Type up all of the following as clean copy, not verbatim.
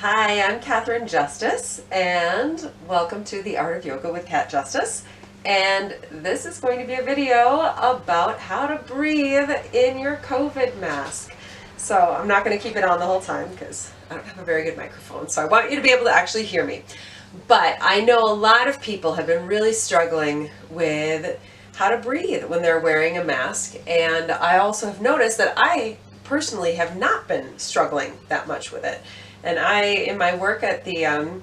Hi, I'm Catherine Justice, and welcome to the Art of Yoga with Cat Justice. And this is going to be a video about how to breathe in your COVID mask. So I'm not going to keep it on the whole time because I don't have a very good microphone, so I want you to be able to actually hear me. But I know a lot of people have been really struggling with how to breathe when they're wearing a mask, and I also have noticed that I personally have not been struggling that much with it. And in my work at the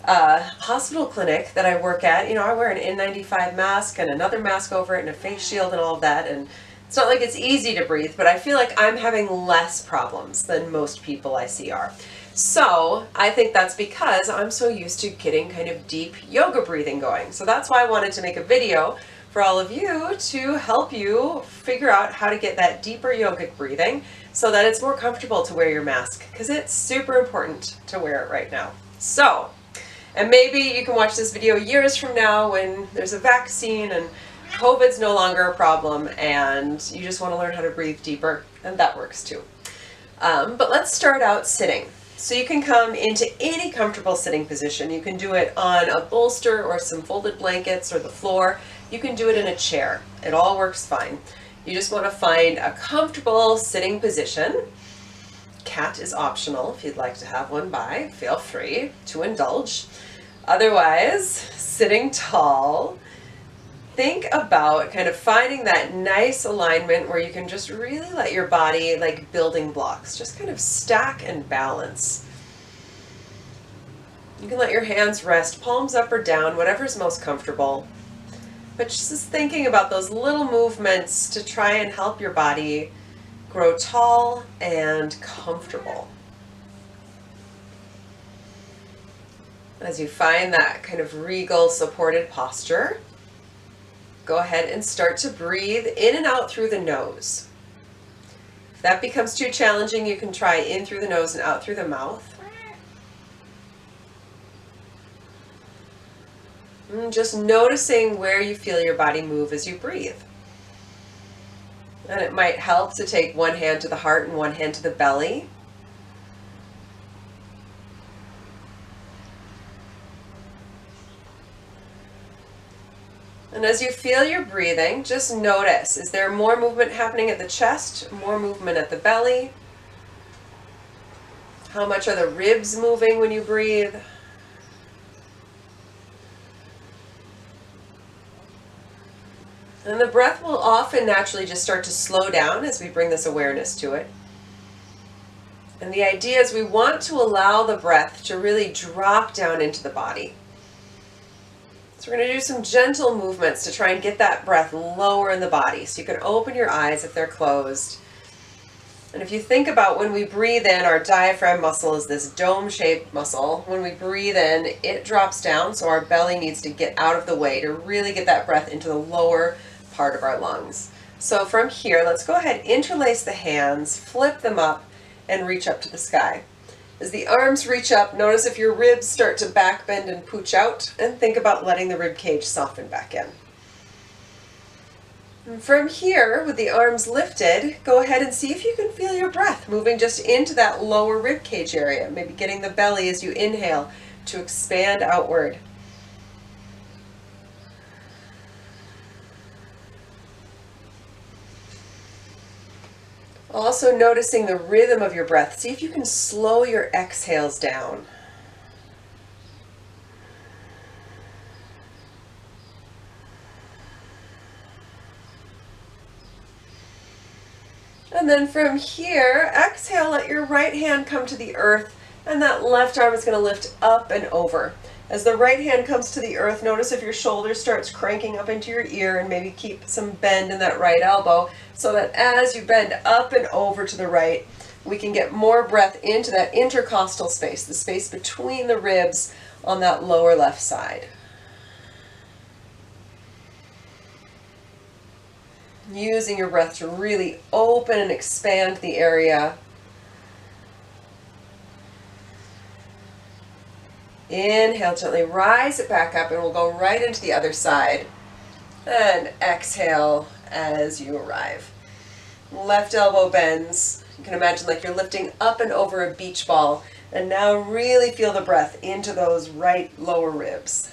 hospital clinic that I work at, I wear an N95 mask and another mask over it and a face shield and all of that. And it's not like it's easy to breathe, but I feel like I'm having less problems than most people I see are. So I think that's because I'm so used to getting kind of deep yoga breathing going. So that's why I wanted to make a video for all of you to help you figure out how to get that deeper yogic breathing so that it's more comfortable to wear your mask, because it's super important to wear it right now. So, and maybe you can watch this video years from now when there's a vaccine and COVID's no longer a problem and you just want to learn how to breathe deeper, and that works too. But let's start out sitting. So you can come into any comfortable sitting position. You can do it on a bolster or some folded blankets or the floor. You can do it in a chair. It all works fine. You just want to find a comfortable sitting position. Cat is optional. If you'd like to have one by, feel free to indulge. Otherwise, sitting tall. Think about kind of finding that nice alignment where you can just really let your body, like building blocks, just kind of stack and balance. You can let your hands rest, palms up or down, whatever's most comfortable. But just thinking about those little movements to try and help your body grow tall and comfortable. As you find that kind of regal supported posture, go ahead and start to breathe in and out through the nose. If that becomes too challenging, you can try in through the nose and out through the mouth. And just noticing where you feel your body move as you breathe. And it might help to take one hand to the heart and one hand to the belly. And as you feel your breathing, just notice, is there more movement happening at the chest, more movement at the belly? How much are the ribs moving when you breathe? And the breath will often naturally just start to slow down as we bring this awareness to it. And the idea is we want to allow the breath to really drop down into the body. So we're going to do some gentle movements to try and get that breath lower in the body. So you can open your eyes if they're closed. And if you think about when we breathe in, our diaphragm muscle is this dome-shaped muscle. When we breathe in, it drops down, so our belly needs to get out of the way to really get that breath into the lower part of our lungs. So from here, let's go ahead, interlace the hands, flip them up, and reach up to the sky. As the arms reach up, notice if your ribs start to back bend and pooch out, and think about letting the rib cage soften back in. And from here, with the arms lifted, go ahead and see if you can feel your breath moving just into that lower rib cage area, maybe getting the belly as you inhale to expand outward. Also noticing the rhythm of your breath. See if you can slow your exhales down. And then from here, exhale, let your right hand come to the earth, and that left arm is going to lift up and over. As the right hand comes to the earth, notice if your shoulder starts cranking up into your ear, and maybe keep some bend in that right elbow so that as you bend up and over to the right, we can get more breath into that intercostal space, the space between the ribs on that lower left side. Using your breath to really open and expand the area. Inhale, gently rise it back up, and we'll go right into the other side. And exhale as you arrive. Left elbow bends. You can imagine like you're lifting up and over a beach ball And now really feel the breath into those right lower ribs.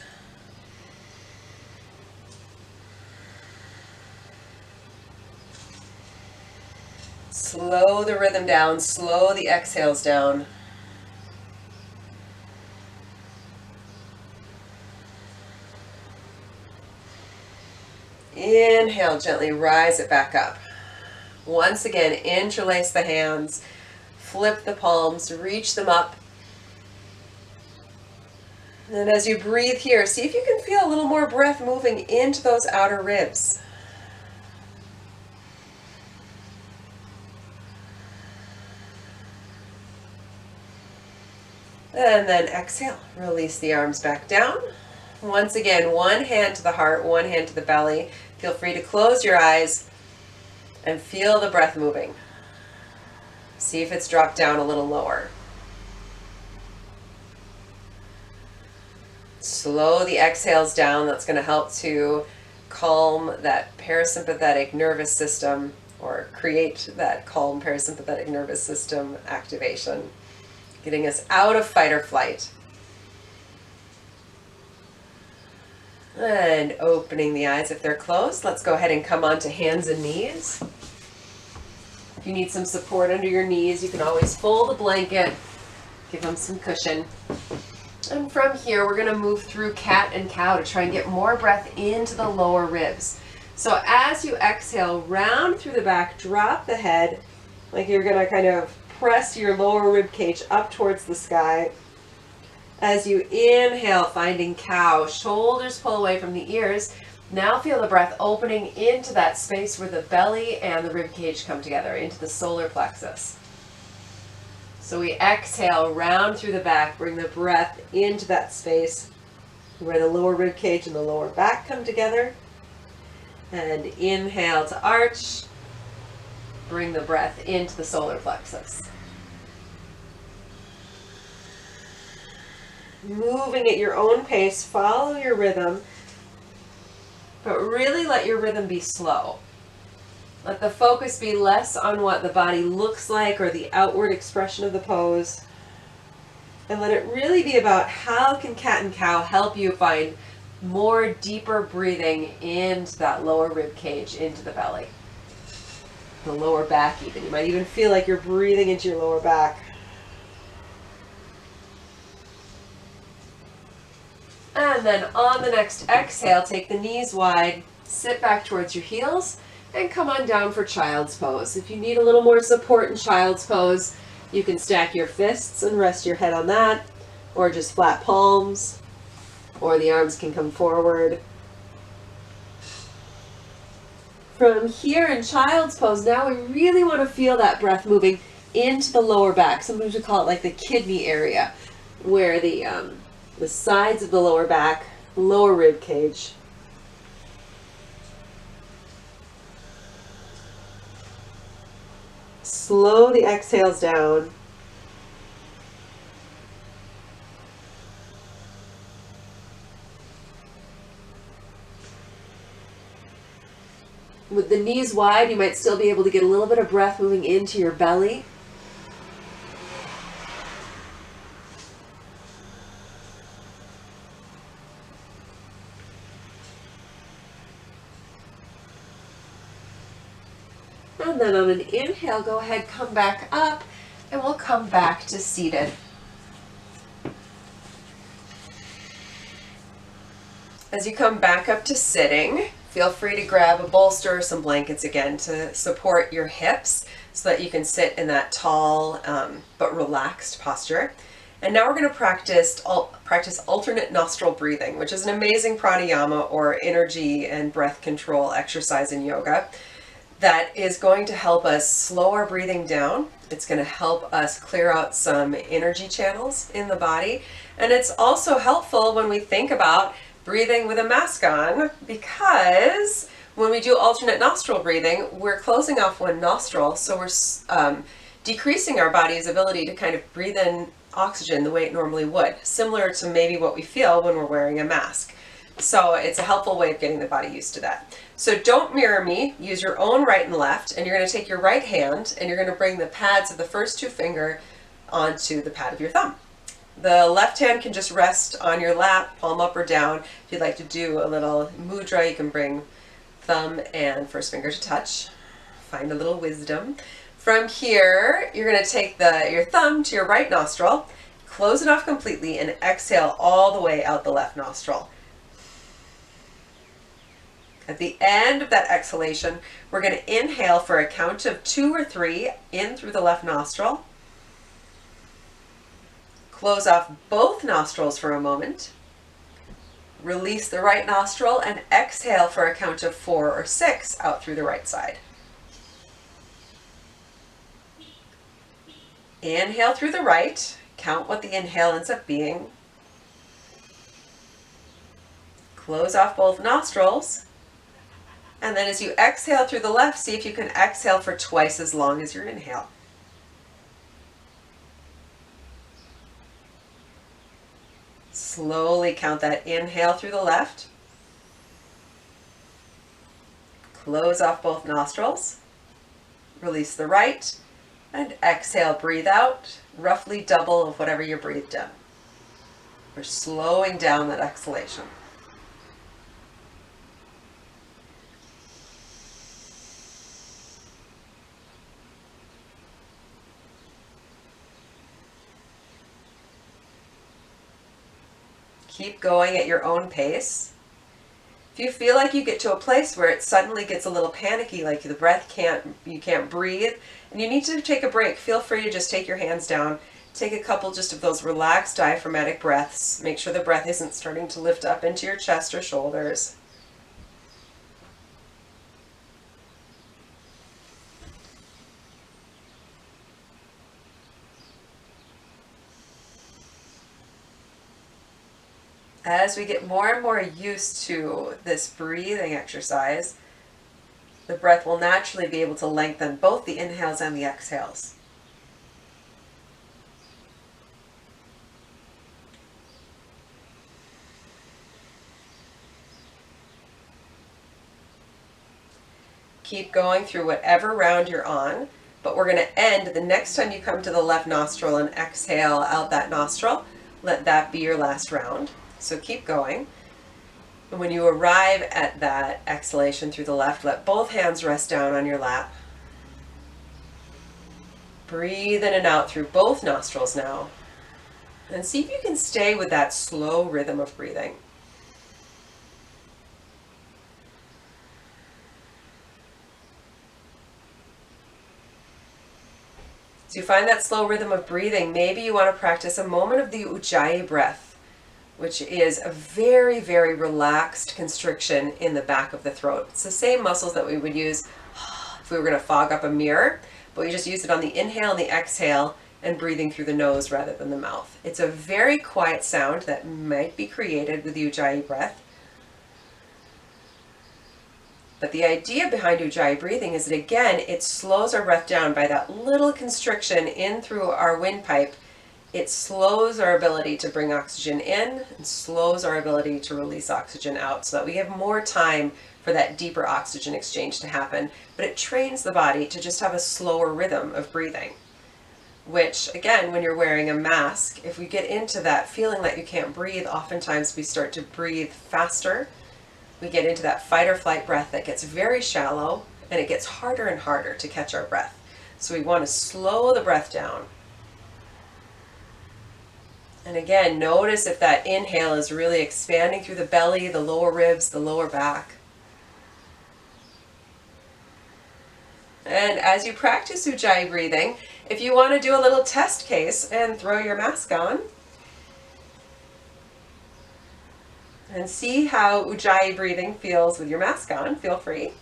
Slow the rhythm down, slow the exhales down. Inhale, gently rise it back up. Once again, interlace the hands, flip the palms, reach them up. And as you breathe here, see if you can feel a little more breath moving into those outer ribs. And then exhale, release the arms back down. Once again, one hand to the heart, one hand to the belly. Feel free to close your eyes and feel the breath moving. See if it's dropped down a little lower. Slow the exhales down. That's going to help to calm that parasympathetic nervous system, or create that calm parasympathetic nervous system activation, getting us out of fight or flight. And opening the eyes if they're closed. Let's go ahead and come onto hands and knees. If you need some support under your knees, you can always fold a blanket, give them some cushion. And from here, we're going to move through cat and cow to try and get more breath into the lower ribs. So as you exhale, round through the back, drop the head, like you're going to kind of press your lower rib cage up towards the sky. As you inhale, finding cow, shoulders pull away from the ears. Now feel the breath opening into that space where the belly and the rib cage come together, into the solar plexus. So we exhale, round through the back, bring the breath into that space where the lower rib cage and the lower back come together. And inhale to arch, bring the breath into the solar plexus. Moving at your own pace, follow your rhythm, but really let your rhythm be slow. Let the focus be less on what the body looks like or the outward expression of the pose, and let it really be about how can cat and cow help you find more deeper breathing into that lower rib cage, into the belly, the lower back even. You might even feel like you're breathing into your lower back. And then on the next exhale, take the knees wide, sit back towards your heels, and come on down for child's pose. If you need a little more support in child's pose, you can stack your fists and rest your head on that, or just flat palms, or the arms can come forward. From here in child's pose, now we really want to feel that breath moving into the lower back. Sometimes we call it like the kidney area, where the sides of the lower back, lower rib cage. Slow the exhales down. With the knees wide, you might still be able to get a little bit of breath moving into your belly. And then on an inhale, go ahead, come back up, and we'll come back to seated. As you come back up to sitting, feel free to grab a bolster or some blankets again to support your hips so that you can sit in that tall but relaxed posture. And now we're going to practice alternate nostril breathing, which is an amazing pranayama or energy and breath control exercise in yoga that is going to help us slow our breathing down. It's going to help us clear out some energy channels in the body. And it's also helpful when we think about breathing with a mask on, because when we do alternate nostril breathing, we're closing off one nostril, so we're decreasing our body's ability to kind of breathe in oxygen the way it normally would, similar to maybe what we feel when we're wearing a mask. So it's a helpful way of getting the body used to that. So don't mirror me, use your own right and left, and you're going to take your right hand and you're going to bring the pads of the first two fingers onto the pad of your thumb. The left hand can just rest on your lap, palm up or down. If you'd like to do a little mudra, you can bring thumb and first finger to touch. Find a little wisdom. From here, you're going to take your thumb to your right nostril, close it off completely, and exhale all the way out the left nostril. At the end of that exhalation, we're going to inhale for a count of 2 or 3 in through the left nostril. Close off both nostrils for a moment. Release the right nostril and exhale for a count of 4 or 6 out through the right side. Inhale through the right. Count what the inhale ends up being. Close off both nostrils. And then as you exhale through the left, see if you can exhale for twice as long as your inhale. Slowly count that inhale through the left. Close off both nostrils. Release the right. And exhale, breathe out, roughly double of whatever you breathed in. We're slowing down that exhalation. Keep going at your own pace. If you feel like you get to a place where it suddenly gets a little panicky, like the breath you can't breathe, and you need to take a break, feel free to just take your hands down, take a couple just of those relaxed diaphragmatic breaths. Make sure the breath isn't starting to lift up into your chest or shoulders. As we get more and more used to this breathing exercise, the breath will naturally be able to lengthen both the inhales and the exhales. Keep going through whatever round you're on, but we're going to end the next time you come to the left nostril and exhale out that nostril. Let that be your last round. So keep going. And when you arrive at that exhalation through the left, let both hands rest down on your lap. Breathe in and out through both nostrils now. And see if you can stay with that slow rhythm of breathing. As you find that slow rhythm of breathing, maybe you want to practice a moment of the Ujjayi breath, which is a very, very relaxed constriction in the back of the throat. It's the same muscles that we would use if we were going to fog up a mirror, but we just use it on the inhale and the exhale and breathing through the nose rather than the mouth. It's a very quiet sound that might be created with the Ujjayi breath. But the idea behind Ujjayi breathing is that, again, it slows our breath down by that little constriction in through our windpipe. It slows our ability to bring oxygen in and slows our ability to release oxygen out so that we have more time for that deeper oxygen exchange to happen. But it trains the body to just have a slower rhythm of breathing, which, again, when you're wearing a mask, if we get into that feeling that you can't breathe, oftentimes we start to breathe faster. We get into that fight or flight breath that gets very shallow, and it gets harder and harder to catch our breath. So we want to slow the breath down. And again, notice if that inhale is really expanding through the belly, the lower ribs, the lower back. And as you practice Ujjayi breathing, if you want to do a little test case and throw your mask on and see how Ujjayi breathing feels with your mask on, feel free.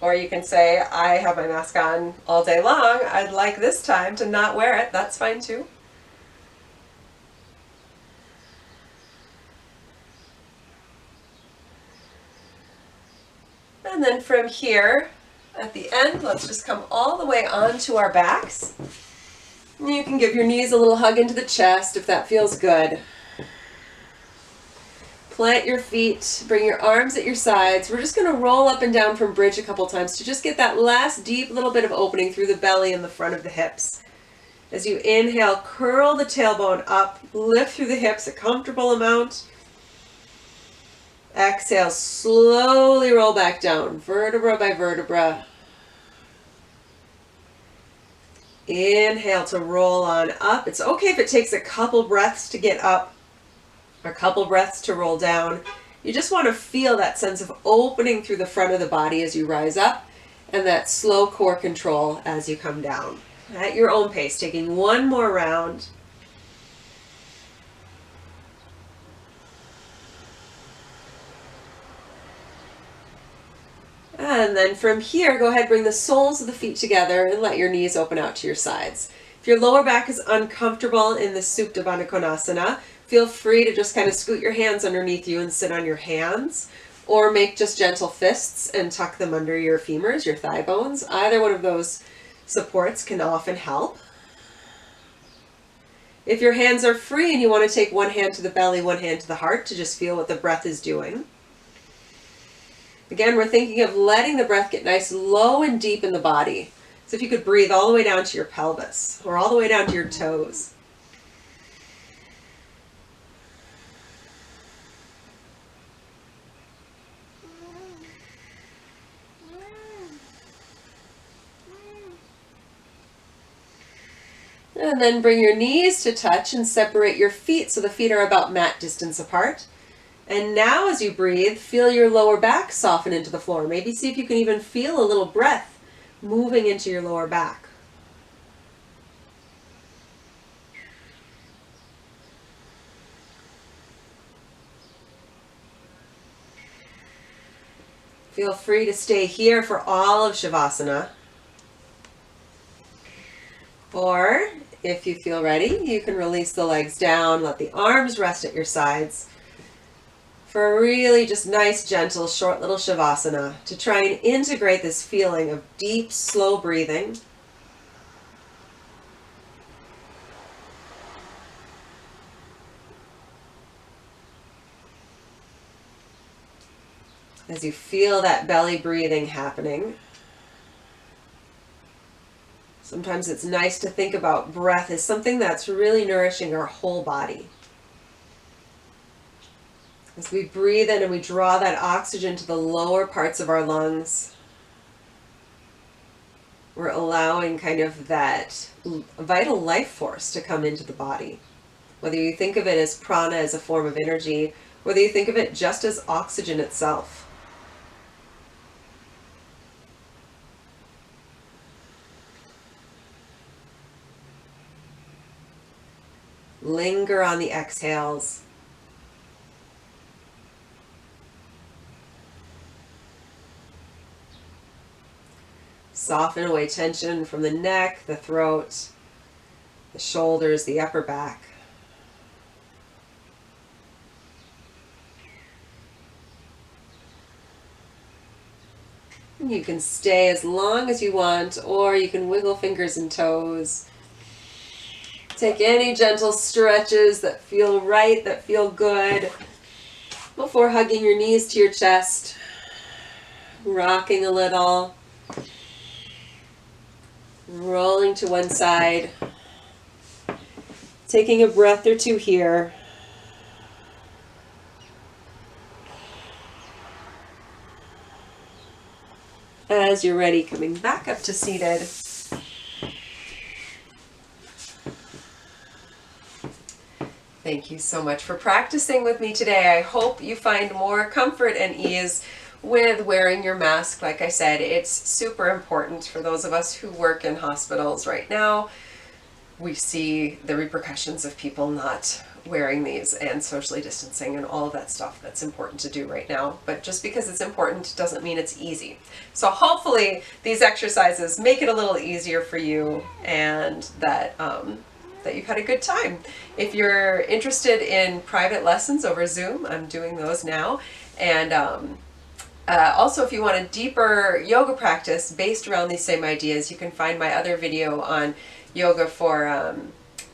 Or you can say, I have my mask on all day long. I'd like this time to not wear it. That's fine too. And then from here, at the end, let's just come all the way onto our backs. You can give your knees a little hug into the chest if that feels good. Plant your feet, bring your arms at your sides. We're just going to roll up and down from bridge a couple times to just get that last deep little bit of opening through the belly and the front of the hips. As you inhale, curl the tailbone up, lift through the hips a comfortable amount. Exhale, slowly roll back down, vertebra by vertebra. Inhale to roll on up. It's okay if it takes a couple breaths to get up, or a couple breaths to roll down. You just want to feel that sense of opening through the front of the body as you rise up, and that slow core control as you come down. At your own pace, taking one more round. And then from here, go ahead, bring the soles of the feet together and let your knees open out to your sides. If your lower back is uncomfortable in the Supta Baddha Konasana, feel free to just kind of scoot your hands underneath you and sit on your hands, or make just gentle fists and tuck them under your femurs, your thigh bones. Either one of those supports can often help. If your hands are free and you want to take one hand to the belly, one hand to the heart to just feel what the breath is doing. Again, we're thinking of letting the breath get nice, low and deep in the body. So if you could breathe all the way down to your pelvis or all the way down to your toes. And then bring your knees to touch and separate your feet so the feet are about mat distance apart. And now as you breathe, feel your lower back soften into the floor. Maybe see if you can even feel a little breath moving into your lower back. Feel free to stay here for all of Shavasana. Or if you feel ready, you can release the legs down, let the arms rest at your sides for a really just nice, gentle, short little Shavasana to try and integrate this feeling of deep, slow breathing. As you feel that belly breathing happening. Sometimes it's nice to think about breath as something that's really nourishing our whole body. As we breathe in and we draw that oxygen to the lower parts of our lungs, we're allowing kind of that vital life force to come into the body. Whether you think of it as prana, as a form of energy, whether you think of it just as oxygen itself. Linger on the exhales. Soften away tension from the neck, the throat, the shoulders, the upper back. You can stay as long as you want, or you can wiggle fingers and toes. Take any gentle stretches that feel right, that feel good, before hugging your knees to your chest, rocking a little, rolling to one side, taking a breath or two here. As you're ready, coming back up to seated. Thank you so much for practicing with me today. I hope you find more comfort and ease with wearing your mask. Like I said, it's super important for those of us who work in hospitals right now. We see the repercussions of people not wearing these and socially distancing and all of that stuff that's important to do right now. But just because it's important doesn't mean it's easy. So hopefully these exercises make it a little easier for you, and that you've had a good time. If you're interested in private lessons over Zoom, I'm doing those now. And also, if you want a deeper yoga practice based around these same ideas, you can find my other video on yoga for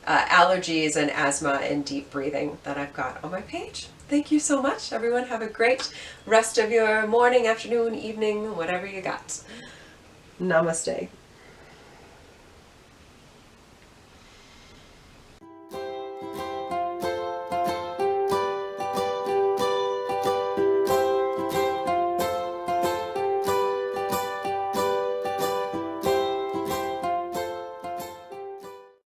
allergies and asthma and deep breathing that I've got on my page. Thank you so much, everyone. Have a great rest of your morning, afternoon, evening, whatever you got. Namaste.